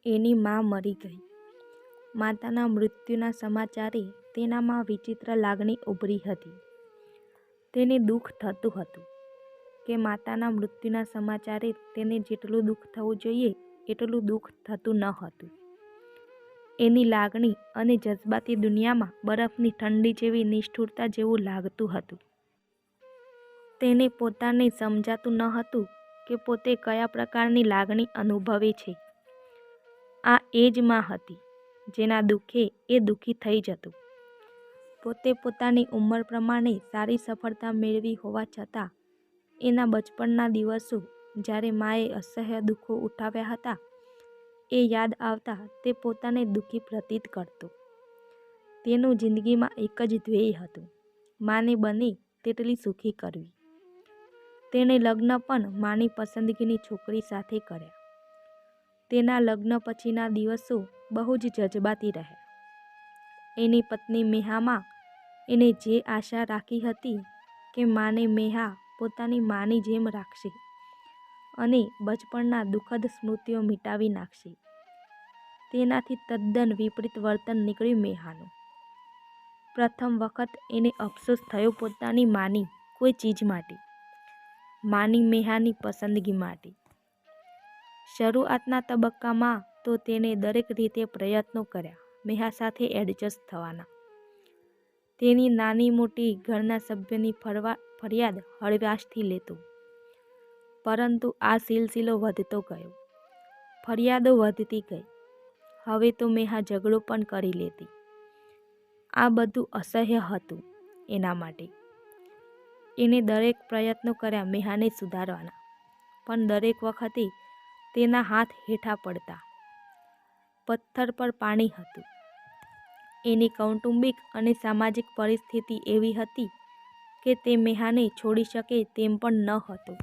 એની મા મરી ગઈ. માતાના મૃત્યુના સમાચારે તેનામાં વિચિત્ર લાગણી ઉભરી હતી. તેને દુઃખ થતું હતું કે માતાના મૃત્યુના સમાચારે તેને જેટલું દુઃખ થવું જોઈએ એટલું દુઃખ થતું ન હતું. એની લાગણી અને જજ્બાતી દુનિયામાં બરફની ઠંડી જેવી નિષ્ઠુરતા જેવું લાગતું હતું. તેને પોતાને સમજાતું ન હતું કે પોતે કયા પ્રકારની લાગણી અનુભવે છે. આ એ જ માં હતી જેના દુઃખે એ દુઃખી થઈ જતું. પોતે પોતાની ઉંમર પ્રમાણે સારી સફળતા મેળવી હોવા છતાં એના બચપણના દિવસો જ્યારે માએ અસહ્ય દુઃખો ઉઠાવ્યા હતા એ યાદ આવતા તે પોતાને દુઃખી પ્રતીત કરતો. તેનું જિંદગીમાં એક જ ધ્યેય હતું, માને બને તેટલી સુખી કરવી. તેણે લગ્ન પણ માની પસંદગીની છોકરી સાથે કર્યા. તેના લગ્ન પછીના દિવસો બહુ જ જજબાતી રહ્યા. એની પત્ની મેહામાં એને જે આશા રાખી હતી કે માને મેહા પોતાની માની જેમ રાખશે અને બચપણના દુઃખદ સ્મૃતિઓ મિટાવી નાખશે, તેનાથી તદ્દન વિપરીત વર્તન નીકળ્યું મેહાનું. પ્રથમ વખત એને અફસોસ થયો પોતાની માની કોઈ ચીજ માટે, માની મેહાની પસંદગી માટે. શરૂઆતના તબક્કામાં તો તેણે દરેક રીતે પ્રયત્નો કર્યા મેહા સાથે એડજસ્ટ થવાના. તેની નાની મોટી ઘરના સભ્યોની ફરિયાદ હળવાશથી લેતો. પરંતુ આ સિલસિલો વધતો ગયો. ફરિયાદો વધતી ગઈ. હવે તો મેહા ઝઘડો પણ કરી લેતી. આ બધું અસહ્ય હતું એના માટે. એને દરેક પ્રયત્નો કર્યા મેહાને સુધારવાના, પણ દરેક વખતે તેના હાથ હેઠા પડતા. પથ્થર પર પાણી હતું. એની કૌટુંબિક અને સામાજિક પરિસ્થિતિ એવી હતી કે તે મેહાને છોડી શકે તેમ પણ ન હતું.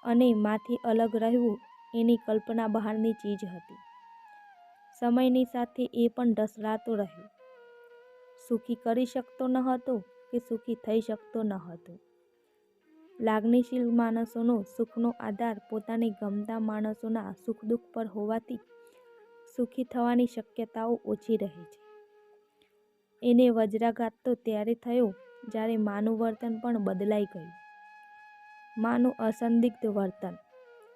અને માંથી અલગ રહેવું એની કલ્પના બહારની ચીજ હતી. સમયની સાથે એ પણ ઢસડાતો રહ્યો. સુખી કરી શકતો ન હતો કે સુખી થઈ શકતો ન હતો. લાગણીશીલ માણસોનો સુખનો આધાર પોતાને ગમતા માણસોના સુખ દુઃખ પર હોવાથી સુખી થવાની શક્યતાઓ ઓછી રહે છે. એને વજ્રાઘાત તો ત્યારે થયો જ્યારે માનું વર્તન પણ બદલાઈ ગયું. માનું અસંદિગ્ધ વર્તન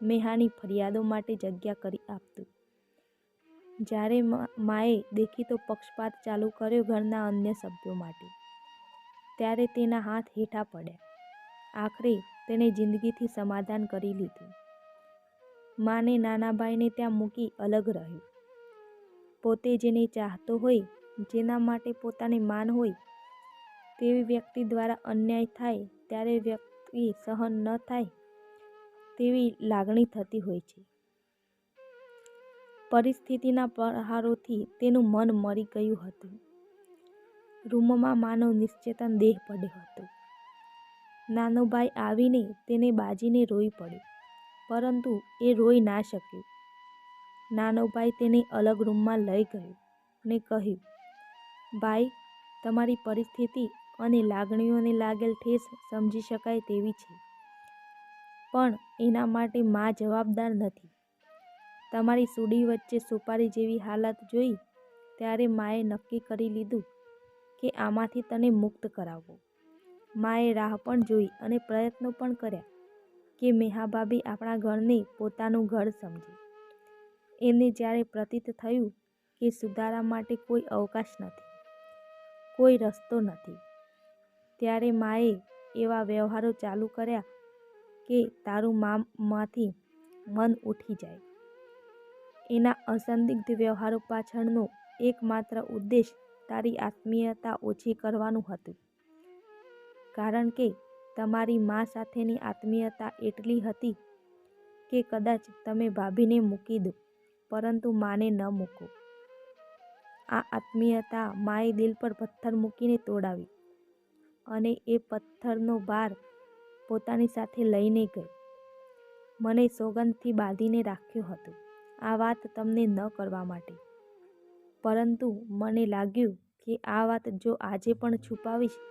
મેહાની ફરિયાદો માટે જગ્યા કરી આપતું. જ્યારે માએ દેખીતો પક્ષપાત ચાલુ કર્યો ઘરના અન્ય સભ્યો માટે, ત્યારે તેના હાથ હેઠા પડ્યા. આખરે તેણે જિંદગીથી સમાધાન કરી લીધું. માને નાના ભાઈને ત્યાં મૂકી અલગ રહ્યું. પોતે જેને ચાહતો હોય, જેના માટે પોતાને માન હોય, તેવી વ્યક્તિ દ્વારા અન્યાય થાય ત્યારે વ્યક્તિ સહન ન થાય તેવી લાગણી થતી હોય છે. પરિસ્થિતિના પ્રહારોથી તેનું મન મરી ગયું હતું. રૂમમાં માનો નિશ્ચેતન દેહ પડ્યો હતો. નાનો ભાઈ આવીને તેને બાજીને રોઈ પડ્યો, પરંતુ એ રોઈ ના શક્યો. નાનો ભાઈ તેને અલગ રૂમમાં લઈ ગયો અને કહ્યું, ભાઈ, તમારી પરિસ્થિતિ અને લાગણીઓને લાગેલ ઠેસ સમજી શકાય તેવી છે, પણ એના માટે મા જવાબદાર નથી. તમારી સૂડી વચ્ચે સુપારી જેવી હાલત જોઈ ત્યારે માએ નક્કી કરી લીધું કે આમાંથી તને મુક્ત કરાવવો. માએ રાહ પણ જોઈ અને પ્રયત્નો પણ કર્યા કે મેહાભાભી આપણા ઘરને પોતાનું ઘર સમજે. એને જ્યારે પ્રતીત થયું કે સુધારા માટે કોઈ અવકાશ નથી, કોઈ રસ્તો નથી, ત્યારે માએ એવા વ્યવહારો ચાલુ કર્યા કે તારું માંથી મન ઉઠી જાય. એના અસંદિગ્ધ વ્યવહારો પાછળનો એકમાત્ર ઉદ્દેશ તારી આત્મીયતા ઓછી કરવાનું હતું. કારણ કે તમારી મા સાથેની આત્મીયતા એટલી હતી કે કદાચ તમે ભાભીને મૂકી દો, પરંતુ માને ન મૂકો. આ આત્મીયતા માએ દિલ પર પથ્થર મૂકીને તોડાવી અને એ પથ્થરનો ભાર પોતાની સાથે લઈને ગઈ. મને સોગંદથી બાંધીને રાખ્યો હતો આ વાત તમને ન કરવા માટે, પરંતુ મને લાગ્યું કે આ વાત જો આજે પણ છુપાવીશ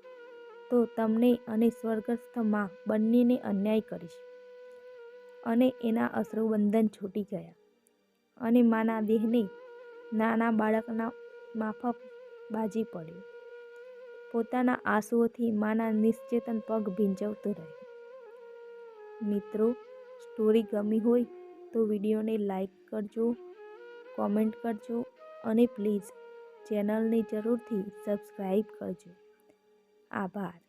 તો તમને અને સ્વર્ગસ્થ મા બંનેને અન્યાય કરીશ. અને એના અશ્રુબંધન છૂટી ગયા. અને માના દેહને નાના બાળકના માફક બાજી પડ્યો. પોતાના આંસુઓથી માના નિશ્ચેતન પગ ભીંજવતો રહ્યો. મિત્રો, સ્ટોરી ગમી હોય તો વિડીયોને લાઈક કરજો, કોમેન્ટ કરજો અને પ્લીઝ ચેનલને જરૂરથી સબસ્ક્રાઈબ કરજો. આભાર.